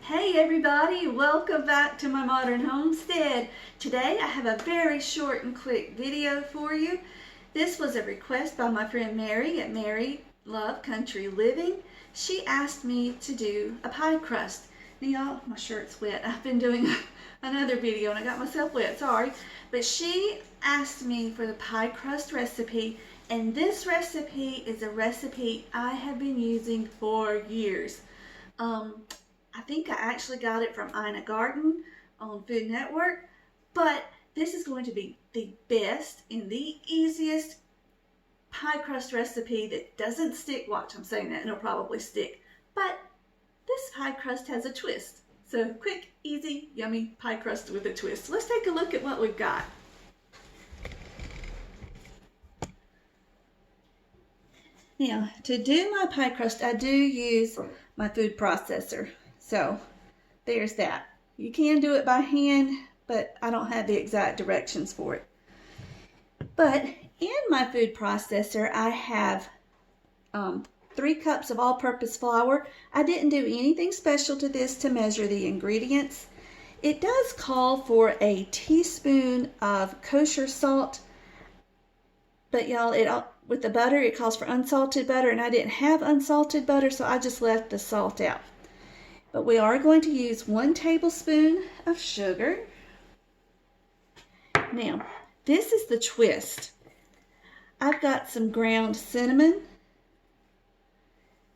Hey everybody, welcome back to my modern homestead. Today I have a very short and quick video for you. This was a request by my friend Mary at Mary Love Country Living. She asked me to do a pie crust. Now y'all, my shirt's wet. I've been doing another video and I got myself wet, sorry. But she asked me for the pie crust recipe, and this recipe is a recipe I have been using for years. I think I actually got it from Ina Garten on Food Network, but this is going to be the best and the easiest pie crust recipe that doesn't stick. Watch, I'm saying that and it'll probably stick, but this pie crust has a twist. So quick, easy, yummy pie crust with a twist. Let's take a look at what we've got. Now, to do my pie crust, I do use my food processor. So there's that. You can do it by hand, but I don't have the exact directions for it. But in my food processor, I have 3 cups of all-purpose flour. I didn't do anything special to this to measure the ingredients. It does call for a teaspoon of kosher salt, but y'all, with the butter, it calls for unsalted butter, and I didn't have unsalted butter, so I just left the salt out. But we are going to use 1 tablespoon of sugar. Now, this is the twist. I've got some ground cinnamon.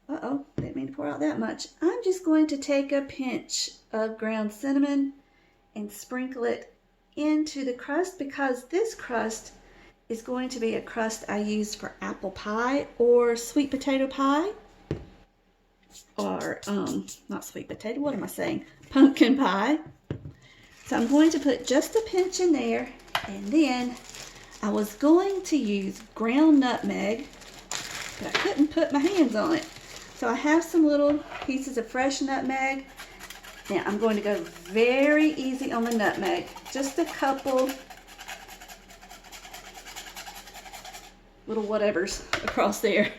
Uh-oh, didn't mean to pour out that much. I'm just going to take a pinch of ground cinnamon and sprinkle it into the crust, because this crust is going to be a crust I use for apple pie or sweet potato pie. Or, not sweet potato, what am I saying? Pumpkin pie. So I'm going to put just a pinch in there, and then I was going to use ground nutmeg, but I couldn't put my hands on it. So I have some little pieces of fresh nutmeg. Now I'm going to go very easy on the nutmeg. Just a couple little whatevers across there.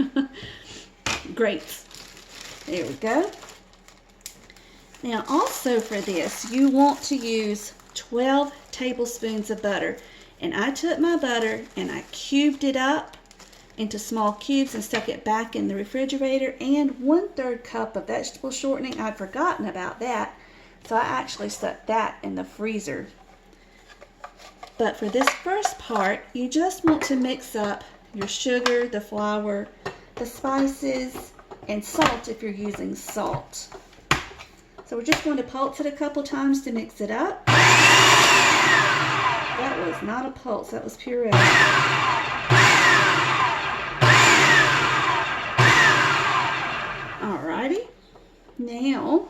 Grapes. There we go. Now also for this, you want to use 12 tablespoons of butter. And I took my butter and I cubed it up into small cubes and stuck it back in the refrigerator, and 1/3 cup of vegetable shortening. I'd forgotten about that, so I actually stuck that in the freezer. But for this first part, you just want to mix up your sugar, the flour, the spices, and salt if you're using salt. So we're just going to pulse it a couple times to mix it up. That was not a pulse, that was puree. Alrighty, now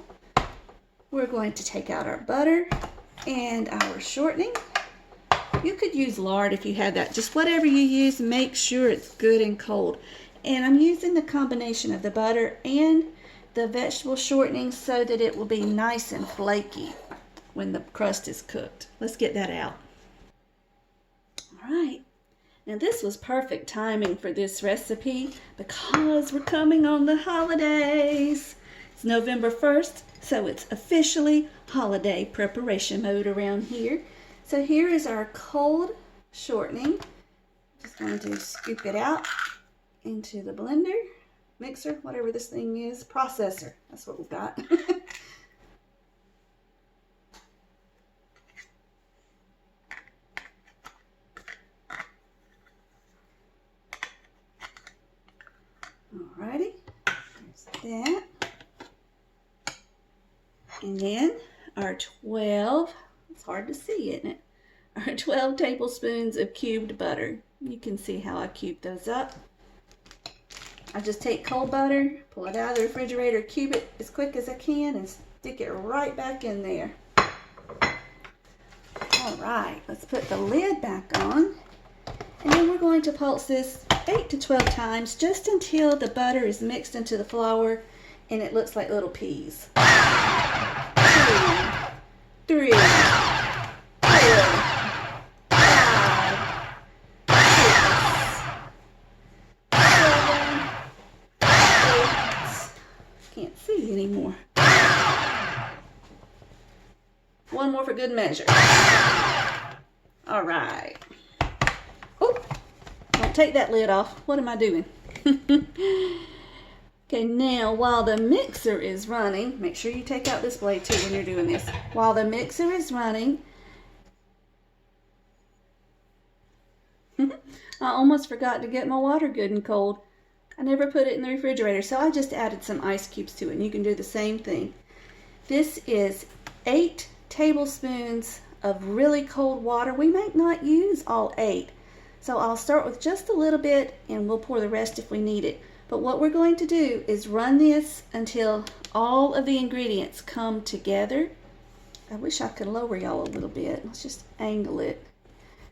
we're going to take out our butter and our shortening. You could use lard if you had that. Just whatever you use, make sure it's good and cold. And I'm using the combination of the butter and the vegetable shortening so that it will be nice and flaky when the crust is cooked. Let's get that out. All right. Now this was perfect timing for this recipe because we're coming on the holidays. It's November 1st, so it's officially holiday preparation mode around here. So here is our cold shortening. Just going to scoop it out into the blender, mixer, whatever this thing is, processor. That's what we've got. Alrighty, there's that. And then our 12, it's hard to see, isn't it? Our 12 tablespoons of cubed butter. You can see how I cubed those up. I just take cold butter, pull it out of the refrigerator, cube it as quick as I can, and stick it right back in there. All right, let's put the lid back on. And then we're going to pulse this 8 to 12 times just until the butter is mixed into the flour and it looks like little peas. 2, 3, 4, 5, 6, 7, 8. Can't see anymore. more for good measure. All right. Oh, don't take that lid off. What am I doing? Okay, now while the mixer is running, make sure you take out this blade too when you're doing this. While the mixer is running, I almost forgot to get my water good and cold. I never put it in the refrigerator, so I just added some ice cubes to it, and you can do the same thing. This is 8 tablespoons of really cold water. We might not use all 8, so I'll start with just a little bit, and we'll pour the rest if we need it. But what we're going to do is run this until all of the ingredients come together. I wish I could lower y'all a little bit. Let's just angle it.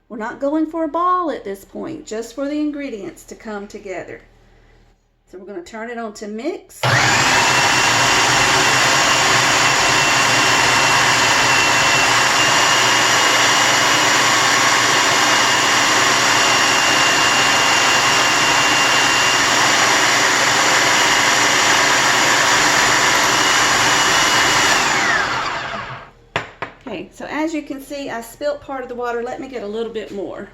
We're not going for a ball at this point, just for the ingredients to come together. So we're going to turn it on to mix. Okay, so as you can see, I spilt part of the water. Let me get a little bit more.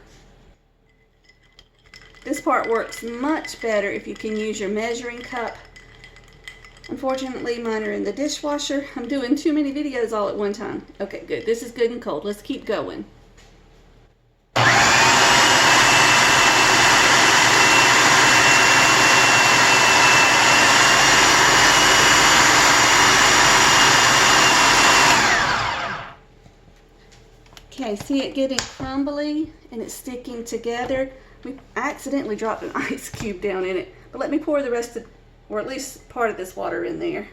This part works much better if you can use your measuring cup. Unfortunately, mine are in the dishwasher. I'm doing too many videos all at one time. Okay, good. This is good and cold. Let's keep going. Okay, see it getting crumbly and it's sticking together. We accidentally dropped an ice cube down in it, but let me pour the rest of, or at least part of this water in there.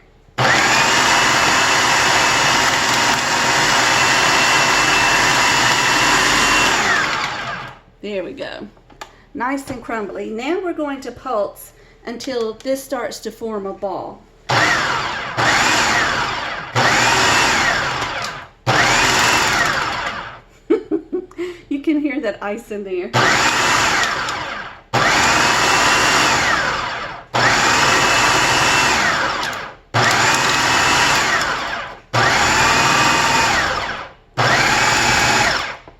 There we go. Nice and crumbly. Now we're going to pulse until this starts to form a ball. You can hear that ice in there.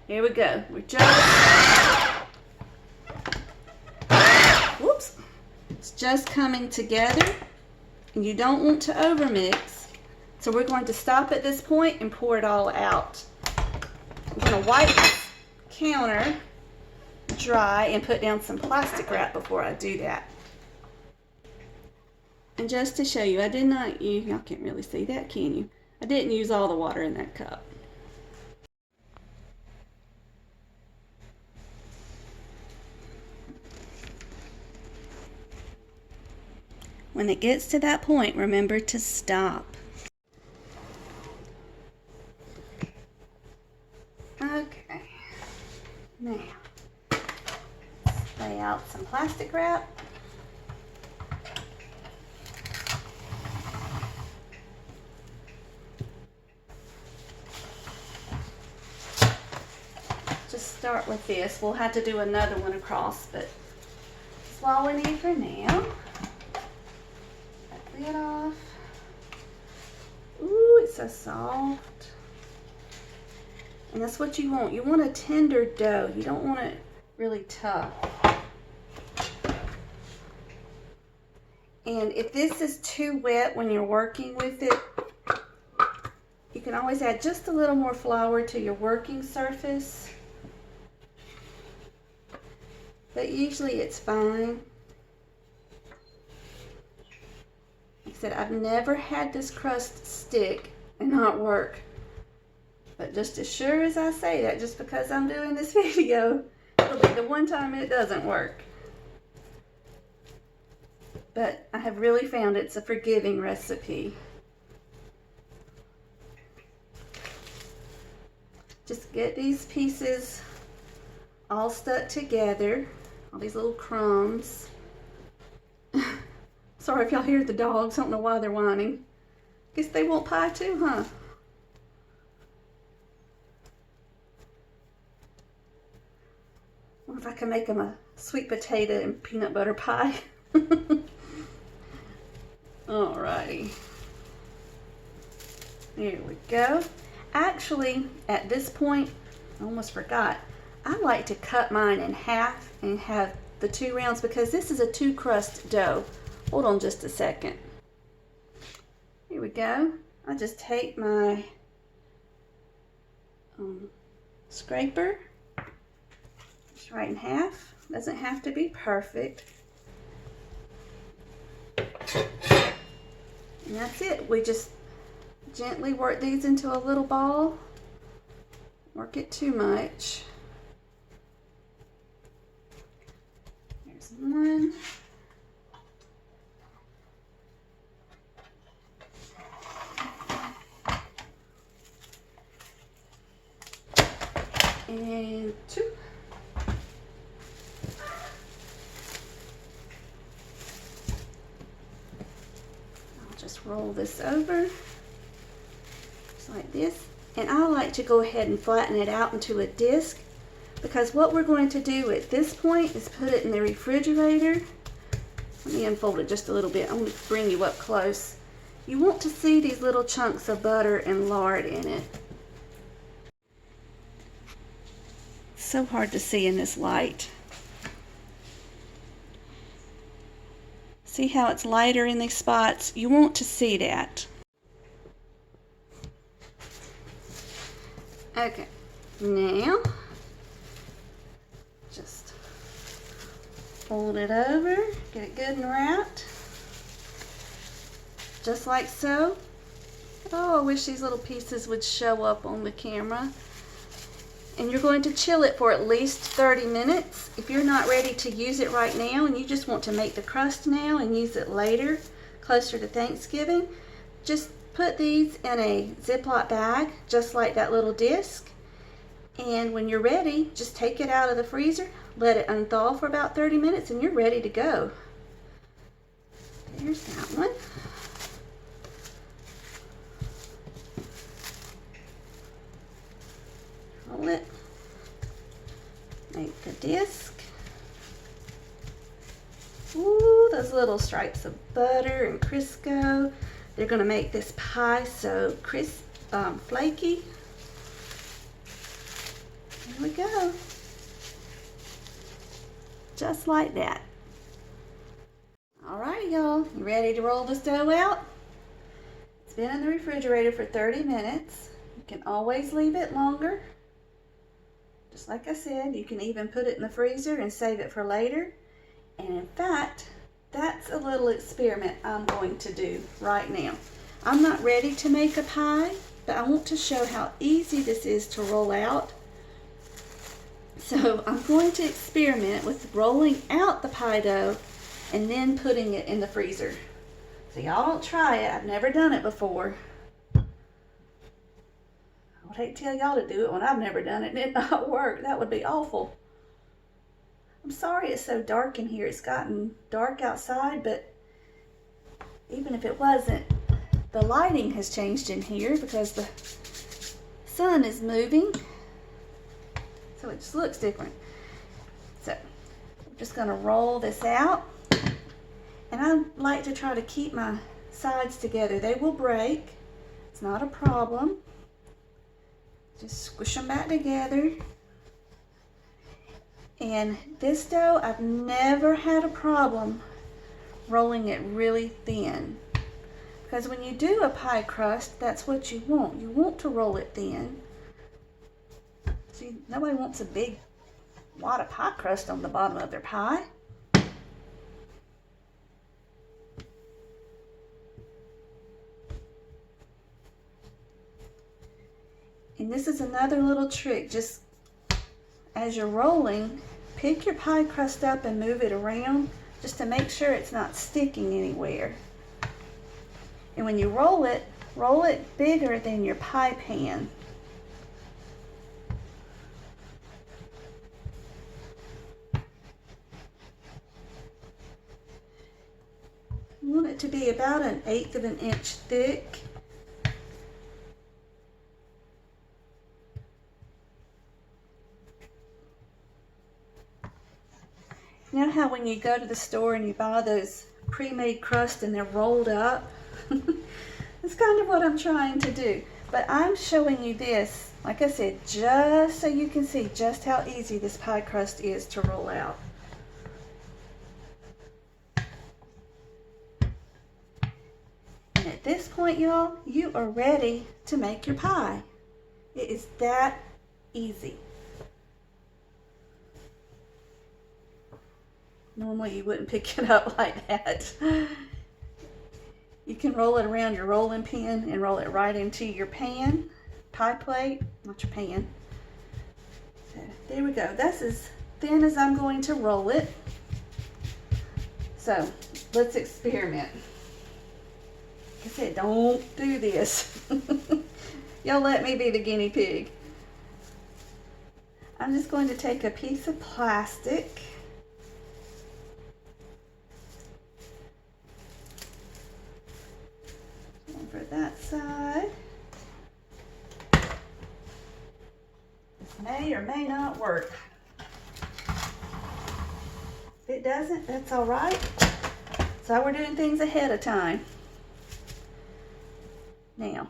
Here we go. We're whoops. It's just coming together, and you don't want to overmix. So we're going to stop at this point and pour it all out. I'm going to wipe this counter dry and put down some plastic wrap before I do that. And just to show you, I did not use, y'all can't really see that, can you? I didn't use all the water in that cup. When it gets to that point, remember to stop. Okay, now let's lay out some plastic wrap. Just start with this. We'll have to do another one across, but that's all we need for now. That lid off. Ooh, it's so soft. And that's what you want. You want a tender dough. You don't want it really tough. And if this is too wet when you're working with it, you can always add just a little more flour to your working surface. But usually it's fine. Like I said, I've never had this crust stick and not work. But just as sure as I say that, just because I'm doing this video, it'll be the one time it doesn't work. But I have really found it's a forgiving recipe. Just get these pieces all stuck together, all these little crumbs. Sorry if y'all hear the dogs, I don't know why they're whining. Guess they want pie too, huh? I wonder if I can make them a sweet potato and peanut butter pie. Alrighty. There we go. Actually, at this point, I almost forgot, I like to cut mine in half and have the 2 rounds because this is a 2 crust dough. Hold on just a second. Here we go. I just take my scraper, just right in half. Doesn't have to be perfect. And that's it. We just gently work these into a little ball. Work it too much. There's one. And 2. I'll just roll this over just like this. And I like to go ahead and flatten it out into a disc because what we're going to do at this point is put it in the refrigerator. Let me unfold it just a little bit. I'm going to bring you up close. You want to see these little chunks of butter and lard in it. So hard to see in this light. See how it's lighter in these spots? You want to see that. Okay, now just fold it over, get it good and wrapped, just like so. Oh, I wish these little pieces would show up on the camera. And you're going to chill it for at least 30 minutes. If you're not ready to use it right now and you just want to make the crust now and use it later, closer to Thanksgiving, just put these in a Ziploc bag, just like that little disc. And when you're ready, just take it out of the freezer, let it unthaw for about 30 minutes, and you're ready to go. There's that one. Roll it, make the disc. Ooh, those little stripes of butter and Crisco. They're going to make this pie so crisp, flaky. Here we go. Just like that. Alright, y'all, you ready to roll this dough out? It's been in the refrigerator for 30 minutes. You can always leave it longer. Just like I said, you can even put it in the freezer and save it for later. And in fact, that's a little experiment I'm going to do right now. I'm not ready to make a pie, but I want to show how easy this is to roll out. So I'm going to experiment with rolling out the pie dough and then putting it in the freezer. So y'all don't try it. I've never done it before. I would hate to tell y'all to do it when I've never done it and it not work. That would be awful. I'm sorry it's so dark in here. It's gotten dark outside, but even if it wasn't, the lighting has changed in here because the sun is moving. So it just looks different. So I'm just going to roll this out. And I like to try to keep my sides together. They will break. It's not a problem. Just squish them back together. And this dough, I've never had a problem rolling it really thin. Because when you do a pie crust, that's what you want. You want to roll it thin. See, nobody wants a big wad of pie crust on the bottom of their pie. And this is another little trick. Just as you're rolling, pick your pie crust up and move it around just to make sure it's not sticking anywhere. And when you roll it bigger than your pie pan. You want it to be about 1/8 of an inch thick. You know how when you go to the store and you buy those pre-made crusts and they're rolled up? That's kind of what I'm trying to do. But I'm showing you this, like I said, just so you can see just how easy this pie crust is to roll out. And at this point, y'all, you are ready to make your pie. It is that easy. Normally you wouldn't pick it up like that. You can roll it around your rolling pin and roll it right into your pan, pie plate, not your pan. So there we go. That's as thin as I'm going to roll it. So let's experiment. Like I said, don't do this. Y'all let me be the guinea pig. I'm just going to take a piece of plastic. One for that side. This may or may not work. If it doesn't, that's all right. So we're doing things ahead of time. Now,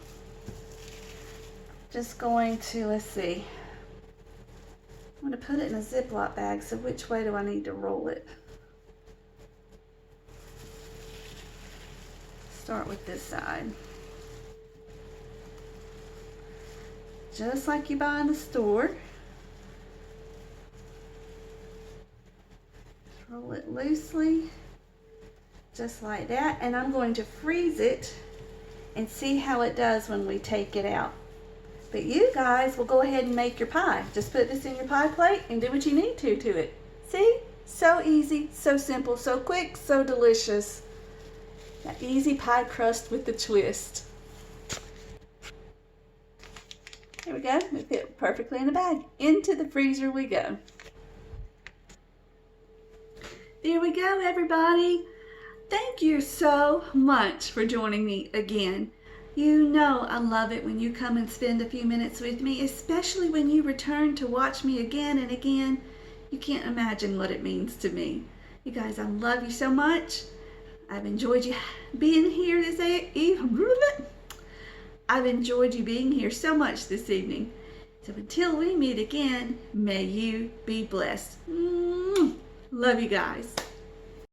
just going to, let's see. I'm going to put it in a Ziploc bag, so which way do I need to roll it? Start with this side. Just like you buy in the store. Just roll it loosely, just like that. And I'm going to freeze it and see how it does when we take it out. But you guys will go ahead and make your pie. Just put this in your pie plate and do what you need to it. See? So easy, so simple, so quick, so delicious. That easy pie crust with the twist. There we go. We fit perfectly in the bag. Into the freezer we go. There we go, everybody. Thank you so much for joining me again. You know I love it when you come and spend a few minutes with me, especially when you return to watch me again and again. You can't imagine what it means to me. You guys, I love you so much. I've enjoyed you being here this evening. I've enjoyed you being here so much this evening. So until we meet again, may you be blessed. Love you guys.